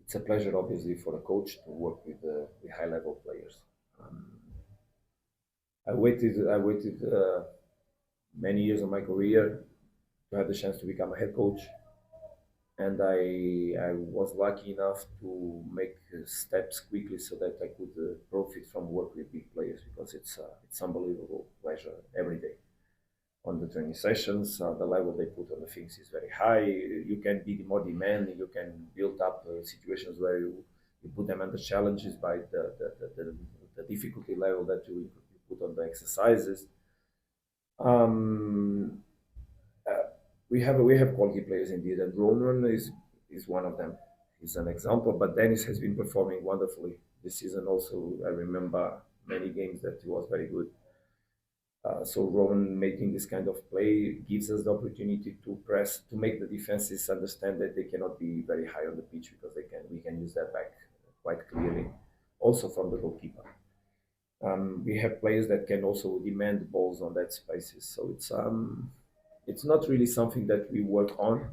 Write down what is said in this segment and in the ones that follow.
it's a pleasure, obviously, for a coach to work with high-level players. I waited many years of my career to have the chance to become a head coach, and I was lucky enough to make steps quickly so that I could profit from work with big players because it's unbelievable pleasure every day on the training sessions. The level they put on the things is very high. You can be more demanding. You can build up situations where you put them under challenges by the difficulty level that you put on the exercises. Um, uh, we have quality players indeed, and Roman is one of them. He's an example, but Dennis has been performing wonderfully this season. Also, I remember many games that he was very good. So Roman making this kind of play gives us the opportunity to press to make the defenses understand that they cannot be very high on the pitch because we can use that back quite clearly, also from the goalkeeper. We have players that can also demand balls on that spaces. So it's not really something that we work on,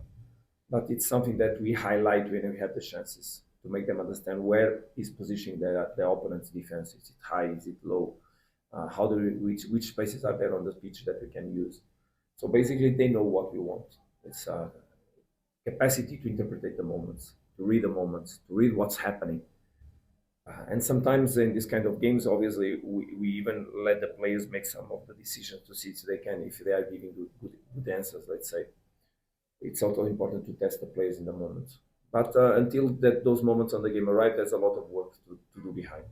but it's something that we highlight when we have the chances to make them understand where is positioning the opponent's defense. Is it high? Is it low? How do which spaces are there on the pitch that we can use? So basically, they know what we want. It's capacity to interpret the moments, to read the moments, to read what's happening. And sometimes in this kind of games, obviously, we even let the players make some of the decisions to see if they can, if they are giving good answers, let's say. It's also important to test the players in the moments. But until those moments on the game arrive, there's a lot of work to do behind.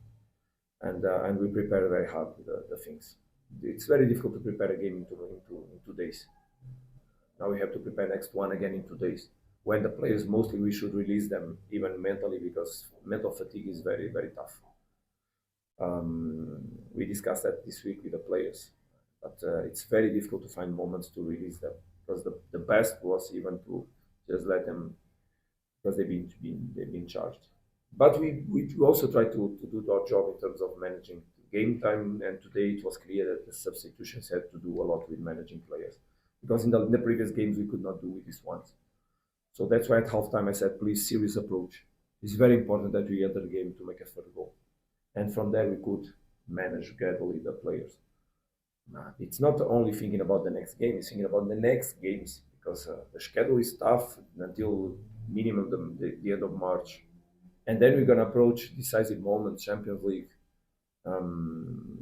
And we prepare very hard with the things. It's very difficult to prepare a game in 2 days. Now we have to prepare next one again in 2 days. When the players mostly we should release them even mentally because mental fatigue is very very tough. We discussed that this week with the players, but it's very difficult to find moments to release them because the best was even to just let them because they've been charged. But we also try to do our job in terms of managing game time. And today it was clear that the substitutions had to do a lot with managing players because in the previous games we could not do with these ones. So that's why at halftime I said, please, serious approach. It's very important that we enter the game to make a third goal. And from there we could manage gradually the players. It's not only thinking about the next game, it's thinking about the next games because the schedule is tough until minimum the end of March. And then we're going to approach decisive moments, Champions League um,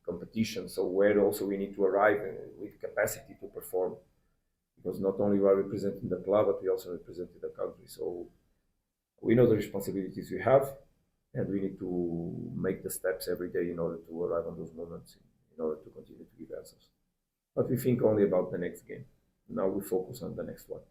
competition. So where also we need to arrive with capacity to perform because not only we are representing the club, but we also represent the country. So we know the responsibilities we have, and we need to make the steps every day in order to arrive on those moments, in order to continue to give answers. But we think only about the next game. Now we focus on the next one.